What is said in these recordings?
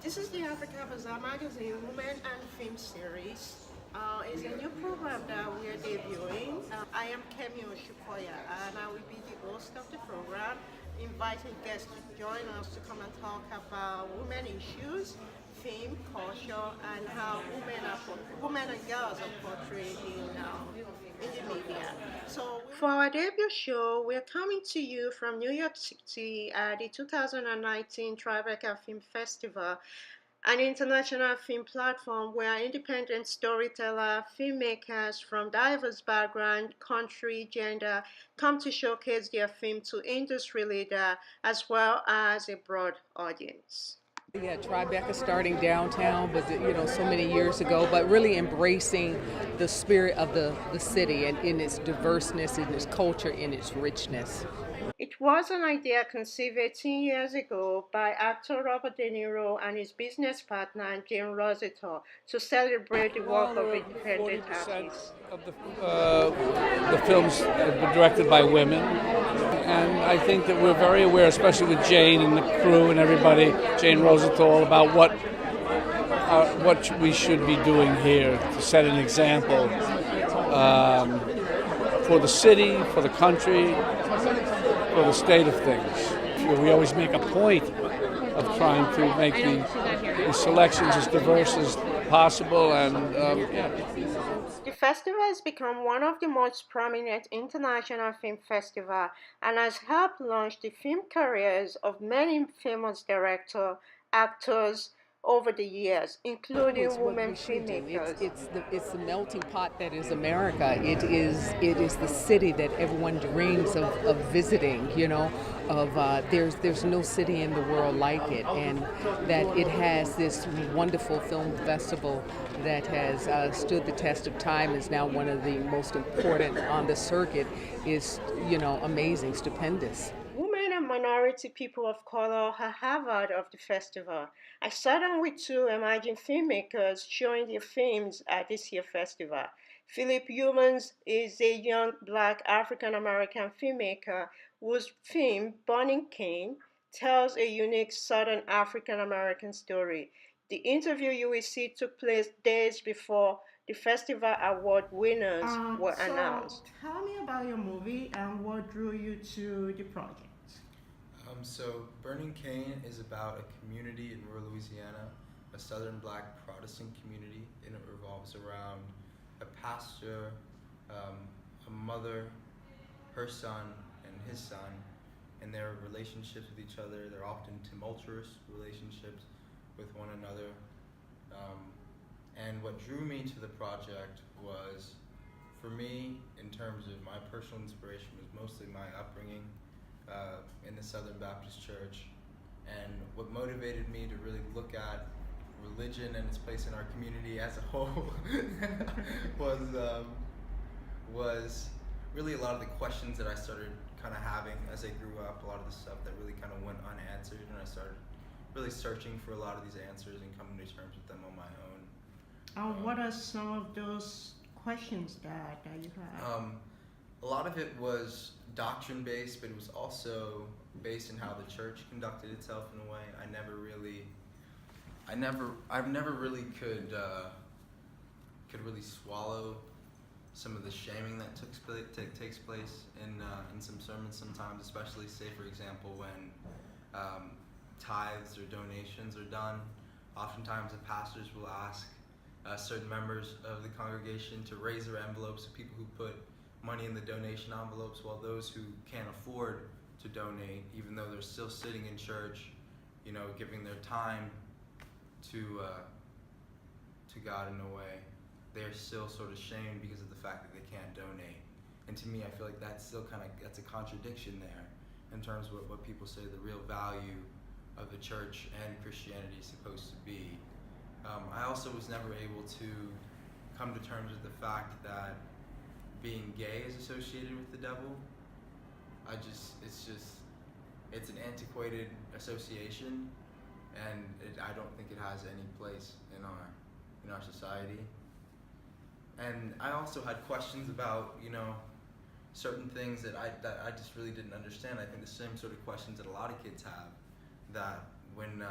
This is the Africa Bazaar magazine Women and Film series. It's a new program that we are debuting. I am Kemi Oshukoya and I will be the host of the program, inviting guests to join us to come and talk about women issues, film, culture, and how women and girls are portrayed in the media. So for our debut show, we're coming to you from New York City at the 2019 Tribeca Film Festival, an international film platform where independent storyteller filmmakers from diverse background, country, gender come to showcase their film to industry leaders as well as a broad audience. Yeah, Tribeca starting downtown, but so many years ago, but really embracing the spirit of the city and in its diverseness, in its culture, in its richness. It was an idea conceived 18 years ago by actor Robert De Niro and his business partner Jane Rossiter to celebrate the Well, work there of are independent 40% artists. of the films are directed by women, and I think that we're very aware, especially with Jane and the crew and everybody, Jane Rosenthal, about what we should be doing here to set an example for the city, for the country, for the state of things. We always make a point of trying to make the selections as diverse as possible, and yeah. The festival has become one of the most prominent international film festivals and has helped launch the film careers of many famous directors, actors over the years, including It's what women we should do. filmmakers. It's the melting pot that is America. It is the city that everyone dreams of visiting. There's no city in the world like it, and that it has this wonderful film festival that has stood the test of time, is now one of the most important on the circuit, is amazing, stupendous. Women and minority people of color are harvard of the festival. I sat down with two emerging filmmakers showing their films at this year's festival. Philip Youmans is a young black African American filmmaker whose film, Burning Cane, tells a unique Southern African American story. The interview you will see took place days before the festival award winners were announced. Tell me about your movie and what drew you to the project. So Burning Cane is about a community in rural Louisiana, a southern black Protestant community, and it revolves around a pastor, a mother, her son, and his son, and their relationships with each other. They're often tumultuous relationships with one another. And what drew me to the project was, for me, in terms of my personal inspiration, was mostly my upbringing in the Southern Baptist Church, and what motivated me to really look at religion and its place in our community as a whole was really a lot of the questions that I started kind of having as I grew up, a lot of the stuff that really kind of went unanswered, and I started really searching for a lot of these answers and coming to terms with them on my own. What are some of those questions that you have? A lot of it was doctrine based, but it was also based in how the church conducted itself in a way. I never really could really swallow some of the shaming that takes place in some sermons sometimes, especially, say for example, when tithes or donations are done. Oftentimes the pastors will ask certain members of the congregation to raise their envelopes, so people who put money in the donation envelopes, while those who can't afford to donate, even though they're still sitting in church, giving their time to God in a way, they're still sort of shamed because of the fact that they can't donate. And to me, I feel like that's a contradiction there in terms of what people say the real value of the church and Christianity is supposed to be. I also was never able to come to terms with the fact that being gay is associated with the devil. It's an antiquated association, and I don't think it has any place in our society. And I also had questions about certain things that I just really didn't understand. I think the same sort of questions that a lot of kids have, that when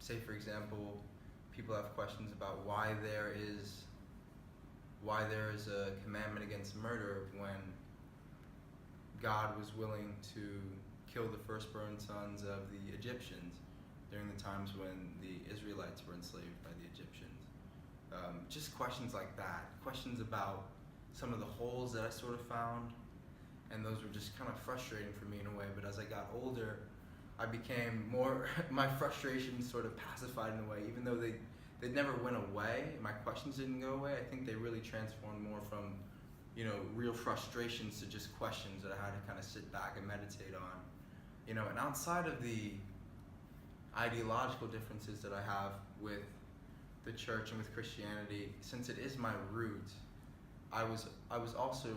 say for example, people have questions about why there is a commandment against murder when God was willing to kill the firstborn sons of the Egyptians during the times when the Israelites were enslaved by the Egyptians. Just questions like that, questions about some of the holes that I sort of found, and those were just kind of frustrating for me in a way. But as I got older, I became more, my frustration sort of pacified in a way, even though they never went away, my questions didn't go away. I think they really transformed more from, real frustrations to just questions that I had to kind of sit back and meditate on. And outside of the ideological differences that I have with the church and with Christianity, since it is my root, I was also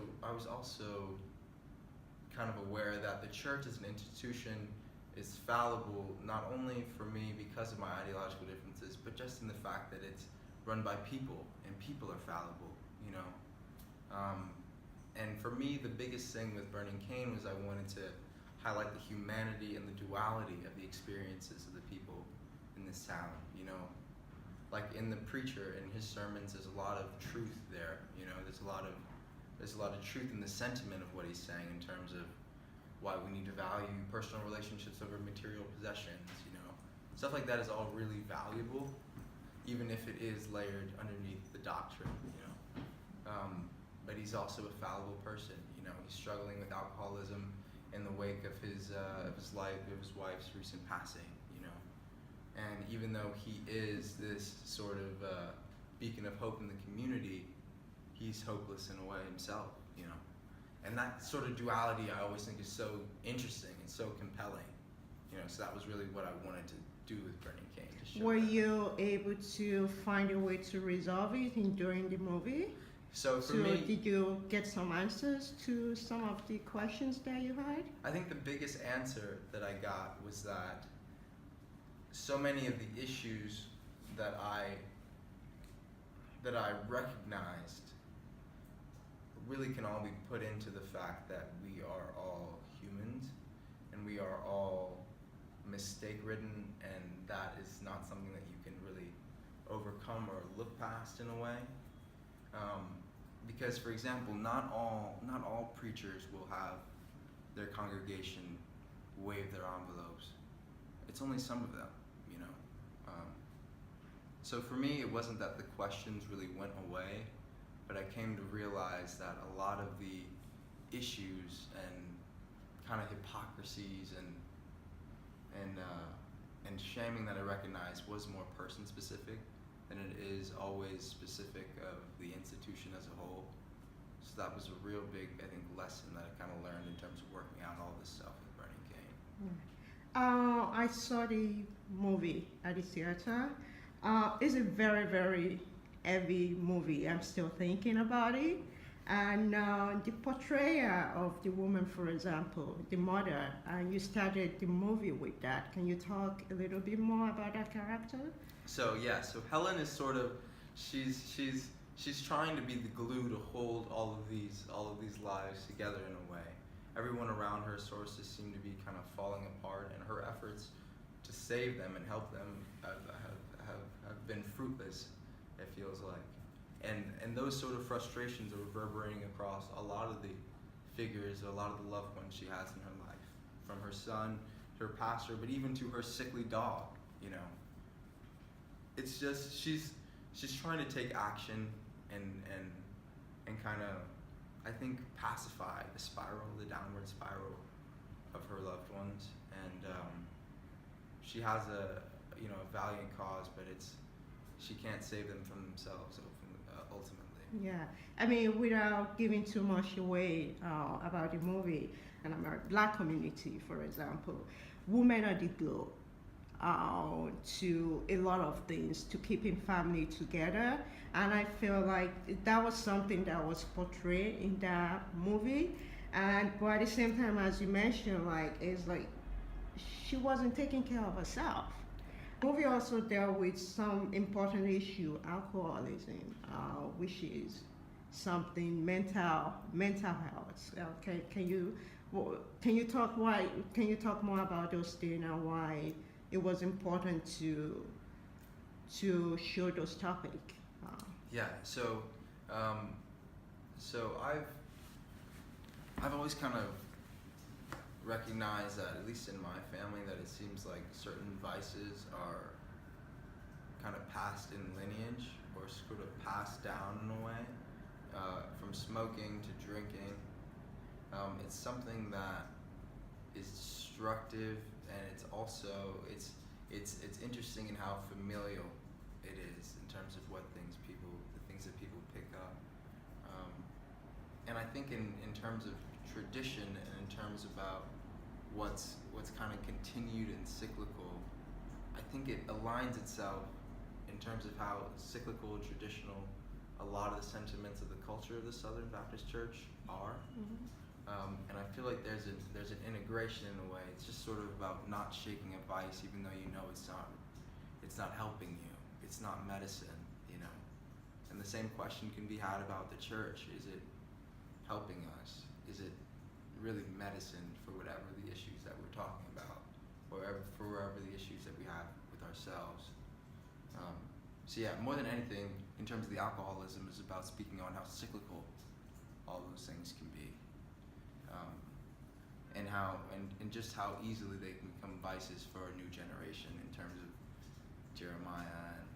kind of aware that the church as an institution is fallible, not only for me because of my ideological differences, but just in the fact that it's run by people, and people are fallible, and for me, the biggest thing with Burning Cane was I wanted to highlight the humanity and the duality of the experiences of the people in this town, Like in the preacher, in his sermons, there's a lot of truth there, there's a lot of truth in the sentiment of what he's saying in terms of why we need to value personal relationships over material possessions, Stuff like that is all really valuable, even if it is layered underneath the doctrine, But he's also a fallible person, He's struggling with alcoholism in the wake of his wife's recent passing, And even though he is this sort of beacon of hope in the community, he's hopeless in a way himself, And that sort of duality I always think is so interesting and so compelling, So that was really what I wanted to do with Burning Cane. Were you able to find a way to resolve it during the movie? So for me, did you get some answers to some of the questions that you had? I think the biggest answer that I got was that so many of the issues that I recognized really can all be put into the fact that we are all humans and we are all mistake-ridden, and that is not something that you can really overcome or look past in a way. Because, for example, not all preachers will have their congregation waive their envelopes. It's only some of them, So for me, it wasn't that the questions really went away, but I came to realize that a lot of the issues and kind of hypocrisies and shaming that I recognized was more person-specific than it is always specific of the institution as a whole. So that was a real big, I think, lesson that I kind of learned in terms of working out all this stuff with Burning Cane. I saw the movie at the theater. It's a very, very heavy movie. I'm still thinking about it. And the portrayal of the woman, for example, the mother, and you started the movie with that. Can you talk a little bit more about that character? So Helen is sort of, she's trying to be the glue to hold all of these lives together in a way. Everyone around her sources seem to be kind of falling apart, and her efforts to save them and help them have been fruitless, it feels like. And those sort of frustrations are reverberating across a lot of the figures, a lot of the loved ones she has in her life, from her son, her pastor, but even to her sickly dog, It's just, she's trying to take action and kind of, I think, pacify the downward spiral of her loved ones. And she has a valiant cause, but she can't save them from themselves ultimately. Yeah, I mean, without giving too much away about the movie, and our Black community, for example, women are the glue to a lot of things, to keeping family together, and I feel like that was something that was portrayed in that movie. But at the same time, as you mentioned, it's like she wasn't taking care of herself. Movie also dealt with some important issue, alcoholism, which is something mental health. Can you talk more about those things and why it was important to show those topics. Yeah. So, so I've always kind of recognized that, at least in my family, that it seems like certain vices are kind of passed in lineage or sort of passed down in a way, from smoking to drinking. It's something that is destructive, and it's also it's interesting in how familial it is in terms of the things that people pick up. And I think in terms of tradition and in terms about what's kind of continued and cyclical, I think it aligns itself in terms of how cyclical and traditional a lot of the sentiments of the culture of the Southern Baptist Church are. And I feel like there's an integration in a way. It's just sort of about not shaking a vice, even though you know it's not helping you. It's not medicine, you know. And the same question can be had about the church. Is it helping us? Is it really medicine for whatever the issues that we're talking about, or for wherever the issues that we have with ourselves? So yeah, more than anything, in terms of the alcoholism, is about speaking on how cyclical all those things can be. And just how easily they can become vices for a new generation, in terms of Jeremiah and